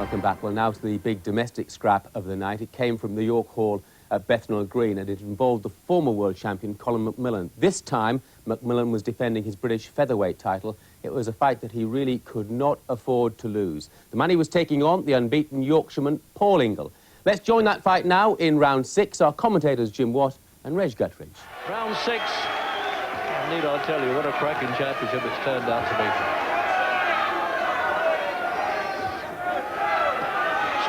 Welcome back. Well, now to the big domestic scrap of the night. It came from the York Hall at Bethnal Green, and it involved the former world champion Colin McMillan. This time, McMillan was defending his British featherweight title. It was a fight that he really could not afford to lose. The man he was taking on, the unbeaten Yorkshireman Paul Ingle. Let's join that fight now in round 6. Our commentators Jim Watt and Reg Guttridge. Round 6. Need I tell you what a cracking championship it's turned out to be.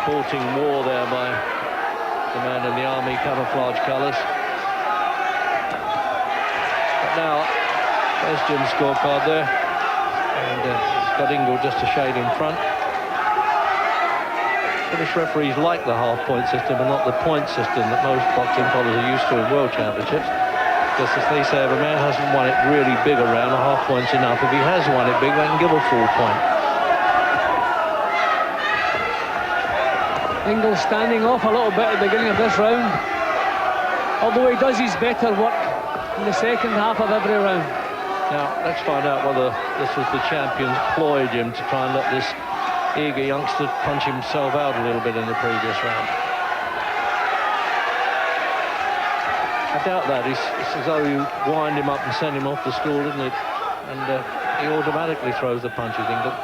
Sporting war there by the man in the army camouflage colours. But now, there's Jim's scorecard there. And it's got Ingle just a shade in front. British referees like the half-point system and not the point system that most boxing followers are used to in world championships. Because as they say, if a man hasn't won it really big around, a half point's enough. If he has won it big, they can give a full point. Ingle standing off a little bit at the beginning of this round, although he does his better work in the second half of every round. Now, let's find out whether this was the champion's ploy, Jim, to try and let this eager youngster punch himself out a little bit in the previous round. I doubt that. It's as though you wind him up and send him off to school, isn't it? And he automatically throws the punches, Ingle.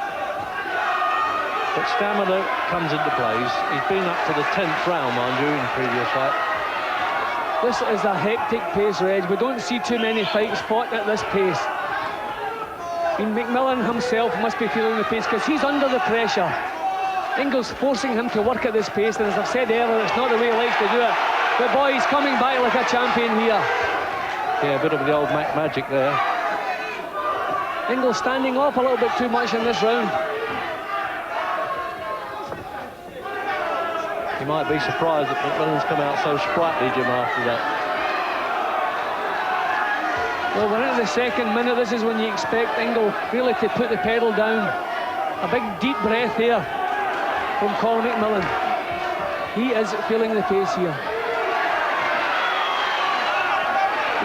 But stamina comes into play. He's been up to the 10th round, mind you, in the previous fight. This is a hectic pace, Reg. We don't see too many fights fought at this pace. I mean, McMillan himself must be feeling the pace because he's under the pressure. Ingle's forcing him to work at this pace, and as I've said earlier, it's not the way he likes to do it. But boy, he's coming back like a champion here. Yeah, a bit of the old magic there. Ingle standing off a little bit too much in this round. You might be surprised that McMillan's come out so sprightly, Jim, after that. Well, we're into the second minute. This is when you expect Ingle really to put the pedal down. A big deep breath here from Colin McMillan. He is feeling the pace here.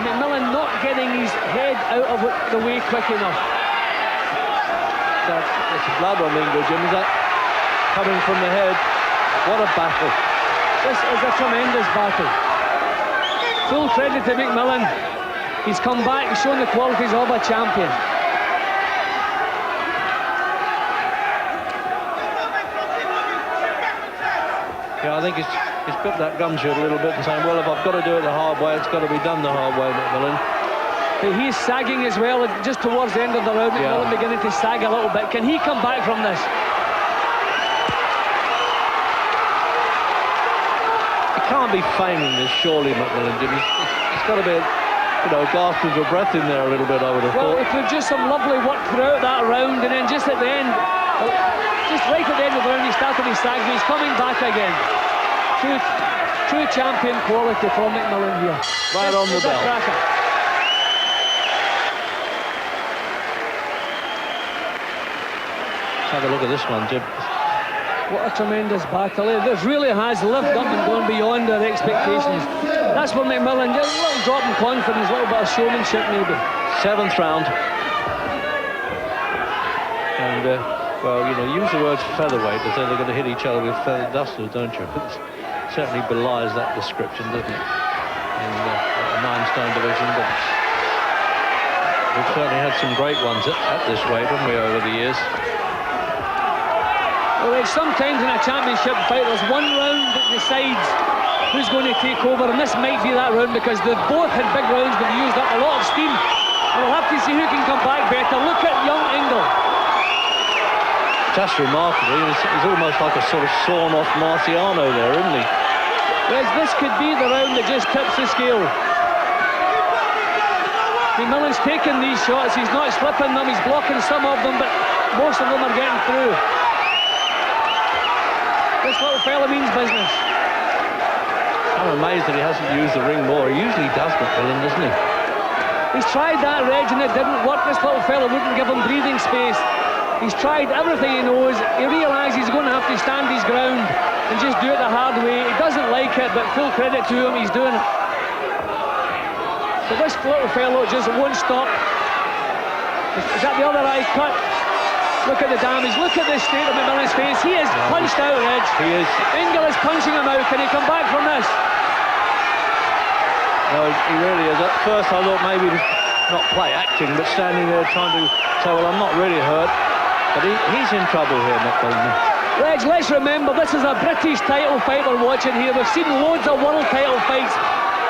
McMillan not getting his head out of the way quick enough. It's a blood on Ingle, Jim. Is that coming from the head? What a battle. This is a tremendous battle. Full credit to McMillan. He's come back and shown the qualities of a champion. Yeah, I think he's put that gumshoe a little bit and saying, well, if I've got to do it the hard way, it's got to be done the hard way, McMillan. But he's sagging as well, just towards the end of the round. McMillan beginning to sag a little bit. Can he come back from this? He can't be feigning this, surely, McMillan, Jim. He's got to be, gasping for breath in there a little bit, I would have thought. Well, he produced some lovely work throughout that round, and then just at the end, just right at the end of the round, he started his sag, he's coming back again. True champion quality from McMillan here. Right on the bell. Let's have a look at this one, Jim. What a tremendous battle. This really has lived up and gone beyond our expectations. That's what McMillan, just a little drop in confidence, a little bit of showmanship maybe. 7th round. And, well, use the words featherweight as though they're going to hit each other with feather dusters, don't you? It certainly belies that description, doesn't it? In a 9-stone division, but we've certainly had some great ones at this weight, haven't we, over the years? Well, sometimes in a championship fight, there's one round that decides who's going to take over, and this might be that round because they've both had big rounds, but they used up a lot of steam. And we'll have to see who can come back better. Look at young Ingle. Just remarkable. He's almost like a sort of sawn-off Marciano there, isn't he? Yes, this could be the round that just tips the scale. McMillan's taking these shots. He's not slipping them. He's blocking some of them, but most of them are getting through. This little fella means business. I'm amazed that he hasn't used the ring more. He usually does, McMillan, doesn't he? He's tried that, Reg, and it didn't work. This little fella wouldn't give him breathing space. He's tried everything he knows. He realises he's going to have to stand his ground and just do it the hard way. He doesn't like it, but full credit to him, he's doing it. But this little fellow just won't stop. Is that the other eye cut? Look at the damage. Look at the state of McMillan's face. He is punched out, Reg. He is. Ingle is punching him out. Can he come back from this? No, he really is. At first I thought maybe he was not play acting, but standing there trying to say, well, I'm not really hurt. But he's in trouble here, McMillan. Reg, let's remember, this is a British title fight we're watching here. We've seen loads of world title fights.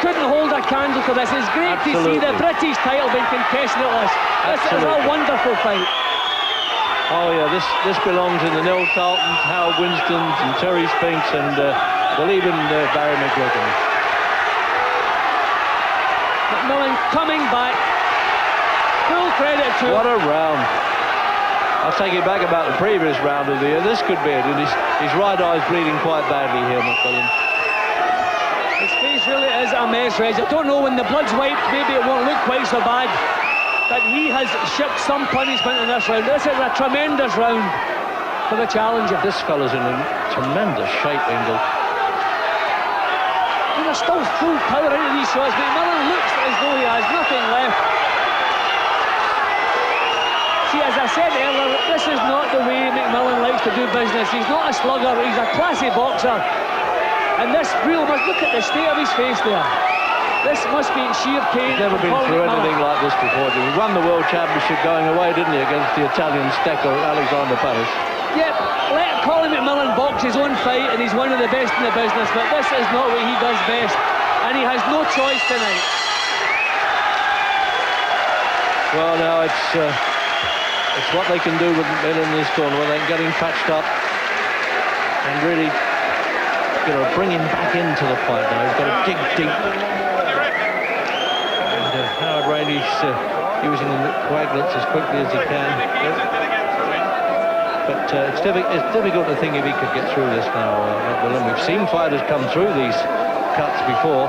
Couldn't hold a candle to this. It's great to see the British title being contested at this. This is a wonderful fight. Oh yeah, this belongs in the Neil Tartans, Howard Winstons and Terry Spinks and well, even Barry McGuigan. McMillan coming back. Full credit to him. What a round. I'll take it back about the previous round of the year. This could be it. And his right eye's bleeding quite badly here, McMillan. His face really is a mess, Reg. I don't know, when the blood's wiped, maybe it won't look quite so bad. But he has shipped some punishment in this round. This is a tremendous round for the challenger. This fella's in a tremendous shape, Ingle. And there's still full power into these shots. McMillan looks as though he has nothing left. See, as I said earlier, this is not the way McMillan likes to do business. He's not a slugger, he's a classy boxer. And this real must look at the state of his face there. This must be in sheer pain. He's never been through anything like this before. He won the World Championship going away, didn't he, against the Italian Stecco, Alexander Paris. Yep, let Colin McMillan box his own fight, and he's one of the best in the business, but this is not what he does best, and he has no choice tonight. Well, now it's what they can do with McMillan in this corner, where they can get him patched up and really, you know, bring him back into the fight now. He's got to dig deep. And Howard Rainey's using the coagulants as quickly as he can. But it's difficult to think if he could get through this now, McMillan. We've seen fighters come through these cuts before.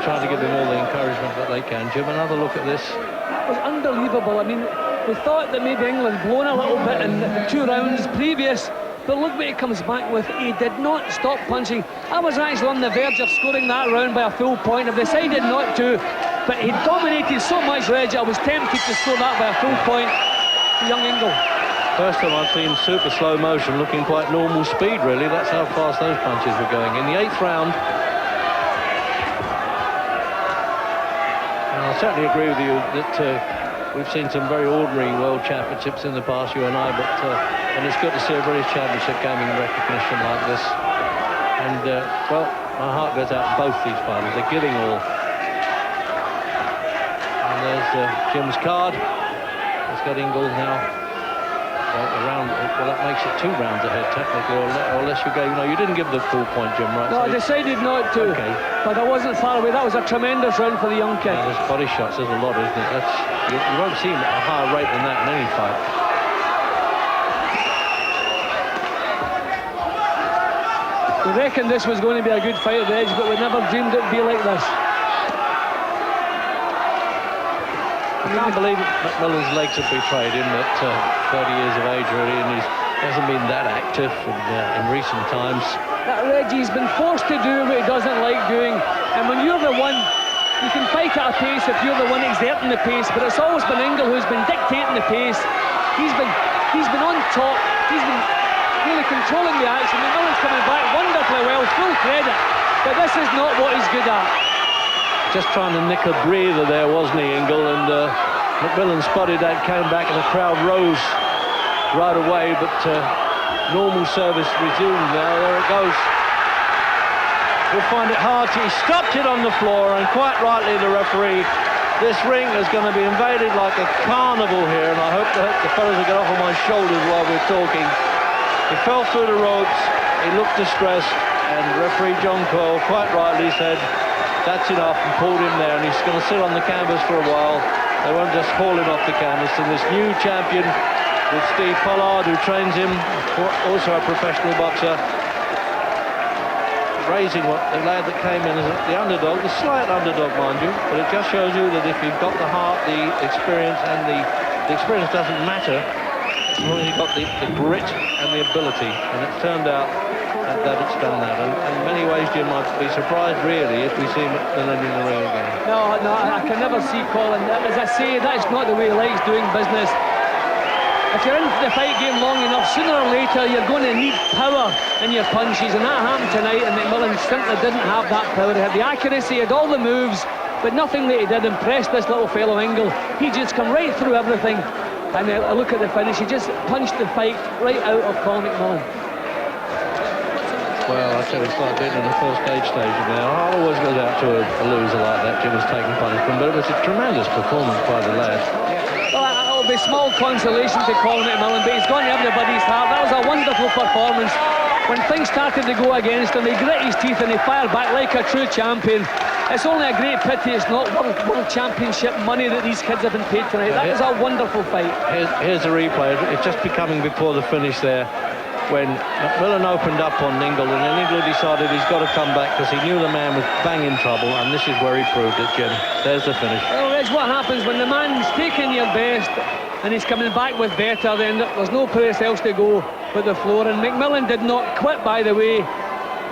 Trying to give him all the encouragement that they can. Jim, another look at this. It was unbelievable. I mean, we thought that maybe England blown a little bit in the 2 rounds previous, but look what he comes back with. He did not stop punching. I was actually on the verge of scoring that round by a full point. I've decided not to, but he dominated so much, Reg, I was tempted to score that by a full point. Young Ingle. First time I've seen super slow motion, looking quite normal speed, really. That's how fast those punches were going. In the 8th round, I certainly agree with you that we've seen some very ordinary world championships in the past, you and I, but and it's good to see a British championship gaining recognition like this. And well, my heart goes out to both these fighters. They're giving all. And there's Jim's card. It's got Ingle now. Well, that makes it 2 rounds ahead, technically, or unless you go, you know, you didn't give the full point, Jim, right? No, I decided not to, okay. But I wasn't far away. That was a tremendous round for the young kid. Yeah, there's body shots, there's a lot, isn't it? You won't see a higher rate than that in any fight. We reckoned this was going to be a good fight at the edge, but we never dreamed it would be like this. I can't believe McMillan's legs have betrayed him at 30 years of age already, and he hasn't been that active in recent times. That Reggie's been forced to do what he doesn't like doing, and when you're the one, you can fight at a pace if you're the one exerting the pace, but it's always been Ingle who's been dictating the pace. He's been on top, he's been really controlling the action. McMillan's coming back wonderfully well, full credit, but this is not what he's good at. Just trying to nick a breather there, wasn't he, Ingle? And McMillan spotted that, came back, and the crowd rose right away. But normal service resumed now. There it goes. We'll find it hard to... He stopped it on the floor, and quite rightly, the referee. This ring is going to be invaded like a carnival here, and I hope that the fellas will get off on my shoulders while we're talking. He fell through the ropes. He looked distressed, and referee John Coyle quite rightly said, that's enough, and pulled him there, and he's going to sit on the canvas for a while. They won't just haul him off the canvas. And this new champion with Steve Pollard, who trains him, also a professional boxer, raising what the lad that came in as the underdog, the slight underdog, mind you, but it just shows you that if you've got the heart, the experience, and the experience doesn't matter, as long as you've got the grit and the ability, and it's turned out that it's done that. And in many ways, Jim, I'd be surprised really if we see McMillan in the ring again. No, I can never see Colin. As I say, that's not the way he likes doing business. If you're in the fight game long enough, sooner or later you're going to need power in your punches, and that happened tonight, and McMillan simply didn't have that power. He had the accuracy, he had all the moves, but nothing that he did impressed this little fellow Ingle. He just come right through everything, and I look at the finish, he just punched the fight right out of Colin McMillan. Well, I said it's like being in the first stage now. I always goes out to a loser like that. Jim was taking punishment, but it was a tremendous performance by the lad. Well, it'll be small consolation to Colin McMillan, but he's gone to everybody's heart. That was a wonderful performance. When things started to go against him, he grit his teeth and he fired back like a true champion. It's only a great pity it's not World Championship money that these kids have been paid tonight. That was a wonderful fight. Here's a replay. It's just becoming before the finish there, when McMillan opened up on Ingle, and then Ingle decided he's got to come back because he knew the man was bang in trouble, and this is where he proved it, Jim. There's the finish. Well, that's what happens when the man's taking your best and he's coming back with better, then there's no place else to go but the floor. And McMillan did not quit, by the way.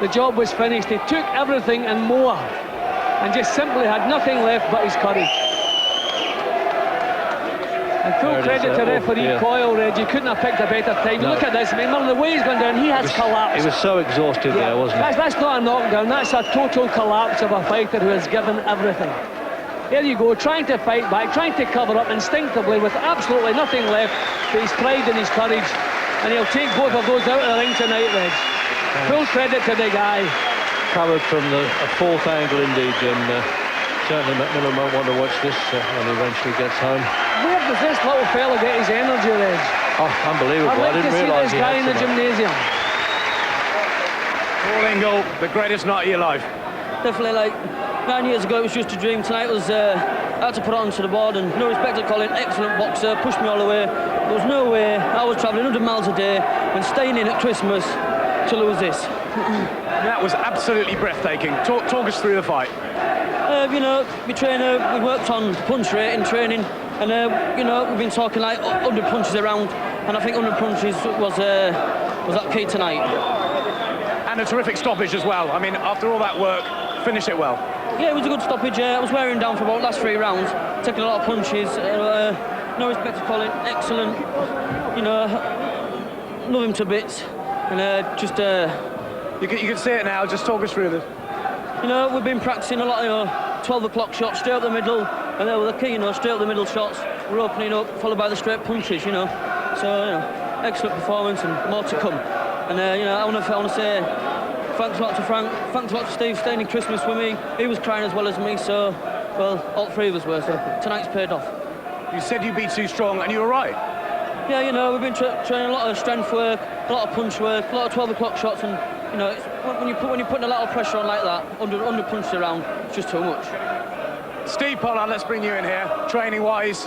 The job was finished. He took everything and more, and just simply had nothing left but his courage. And full credit to referee Coyle, Reg. You couldn't have picked a better time. No. Look at this, McMillan, the way he's gone down, he has collapsed. He was so exhausted there, wasn't he? That's not a knockdown, that's a total collapse of a fighter who has given everything. There you go, trying to fight back, trying to cover up instinctively with absolutely nothing left but his pride and his courage. And he'll take both of those out of the ring tonight, Reg. Full credit to the guy. Covered from a fourth angle indeed, Jim. Certainly McMillan won't want to watch this when he eventually gets home. Where does this little fella get his energy, Reg? Oh, unbelievable. I'd like to see this guy in the gymnasium. Paul Ingle, the greatest night of your life. Definitely, like 9 years ago, it was just a dream. Tonight was, I had to put it onto the board, and no respect to Colin, excellent boxer, pushed me all the way. There was no way I was travelling 100 miles a day and staying in at Christmas to lose this. That was absolutely breathtaking. Talk us through the fight. You know, my trainer, we worked on punch rate in training, and you know, we've been talking like 100 punches around, and I think 100 punches was that key tonight. And a terrific stoppage as well. I mean, after all that work, finish it well. Yeah, it was a good stoppage. I was wearing down for about the last 3 rounds, taking a lot of punches. No respect to Colin, excellent. You know, love him to bits, and just. You can see it now. Just talk us through this. You know, we've been practicing a lot, you know, 12 o'clock shots, straight up the middle, and they were the key, you know, straight up the middle shots. We're opening up, followed by the straight punches, you know. So, you know, excellent performance and more to come. And, you know, I want to say thanks a lot to Frank, thanks a lot to Steve, staying in Christmas with me. He was crying as well as me, so, well, all 3 of us were, so tonight's paid off. You said you'd be too strong, and you were right. Yeah, you know, we've been training a lot of strength work, a lot of punch work, a lot of 12 o'clock shots, and you know, when you're putting a lot of pressure on like that, 100 punches around, it's just too much. Steve Pollard, let's bring you in here. Training-wise,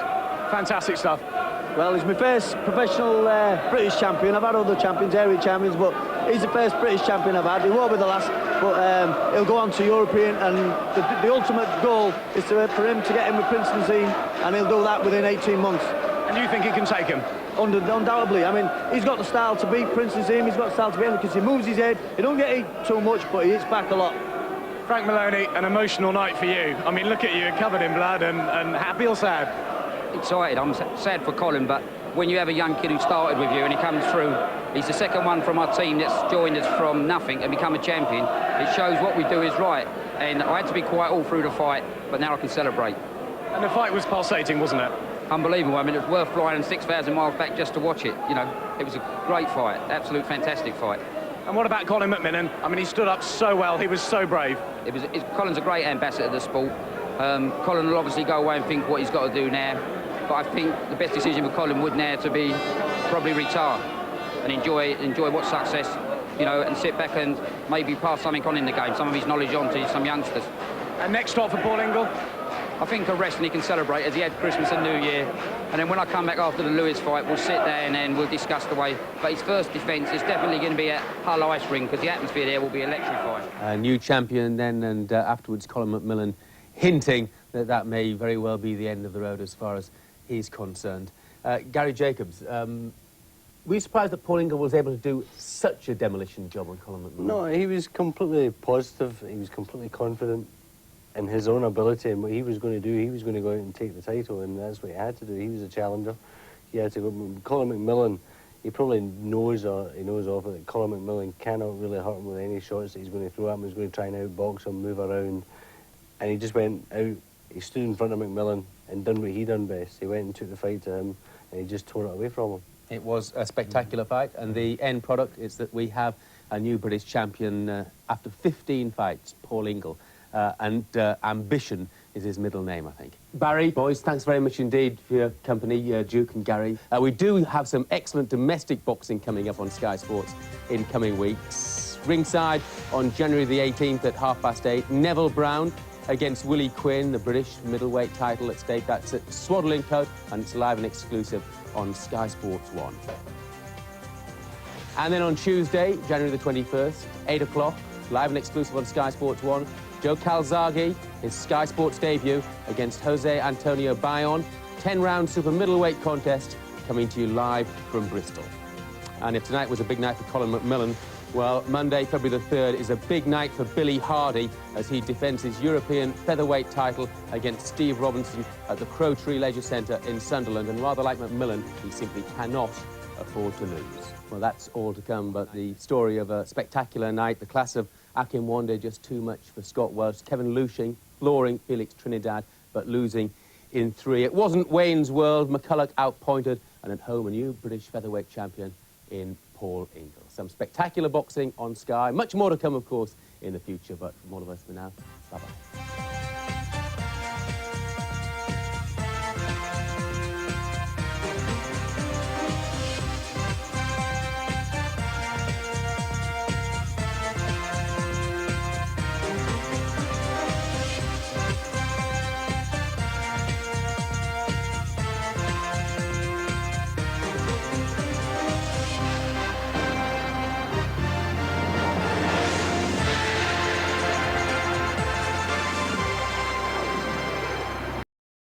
fantastic stuff. Well, he's my first professional British champion. I've had other champions, area champions, but he's the first British champion I've had. He won't be the last, but he'll go on to European, and the ultimate goal is for him to get in with Princeton team, and he'll do that within 18 months. And you think he can take him? Undoubtedly. I mean, he's got the style to beat Princeton team, he's got the style to beat him because he moves his head, he don't get hit too much, but he hits back a lot. Frank Maloney, an emotional night for you. I mean, look at you, covered in blood, and happy or sad? Excited. I'm sad for Colin, but when you have a young kid who started with you and he comes through, he's the second one from our team that's joined us from nothing and become a champion. It shows what we do is right, and I had to be quiet all through the fight, but now I can celebrate. And the fight was pulsating, wasn't it? Unbelievable. I mean, it was worth flying 6,000 miles back just to watch it. You know, it was a great fight, absolute fantastic fight. And what about Colin McMillan? I mean, he stood up so well, he was so brave. Colin's a great ambassador of the sport. Colin will obviously go away and think what he's got to do now, but I think the best decision for Colin would now to be probably retire and enjoy what success, you know, and sit back and maybe pass something on in the game, some of his knowledge on to some youngsters. And next stop for Paul Ingle? I think a rest and he can celebrate as he had Christmas and New Year. And then when I come back after the Lewis fight, we'll sit there and then we'll discuss the way. But his first defence is definitely going to be at Hull Ice Ring because the atmosphere there will be electrifying. A new champion then, and afterwards Colin McMillan hinting that that may very well be the end of the road as far as he's concerned. Gary Jacobs, Were you surprised that Paul Ingle was able to do such a demolition job on Colin McMillan? No, he was completely positive. He was completely confident in his own ability and what he was going to do. He was going to go out and take the title, and that's what he had to do. He was a challenger. He had to go. Colin McMillan, he probably knows off it that Colin McMillan cannot really hurt him with any shots that he's going to throw at him. He's going to try and outbox him, move around, and he just went out. He stood in front of McMillan and done what he done best. He went and took the fight to him, and he just tore it away from him. It was a spectacular fight, and the end product is that we have a new British champion after 15 fights, Paul Ingle. And Ambition is his middle name, I think. Barry, boys, thanks very much indeed for your company, Duke and Gary. We do have some excellent domestic boxing coming up on Sky Sports in coming weeks. Ringside on January the 18th at 8:30, Neville Brown against Willie Quinn, the British middleweight title at stake. That's at Swaddling Coat, and it's live and exclusive on Sky Sports 1. And then on Tuesday, January the 21st, 8 o'clock, live and exclusive on Sky Sports 1, Joe Calzaghe, his Sky Sports debut against Jose Antonio Bayon, 10-round super middleweight contest coming to you live from Bristol. And if tonight was a big night for Colin McMillan, well, Monday, February the 3rd, is a big night for Billy Hardy as he defends his European featherweight title against Steve Robinson at the Crow Tree Leisure Centre in Sunderland. And rather like McMillan, he simply cannot afford to lose. Well, that's all to come, but the story of a spectacular night, the class of Akim Wande just too much for Scott Welsh, Kevin Lushing, flooring Felix Trinidad, but losing in 3. It wasn't Wayne's World, McCulloch outpointed, and at home a new British featherweight champion in Paul Ingle. Some spectacular boxing on Sky. Much more to come, of course, in the future, but from all of us for now, bye-bye.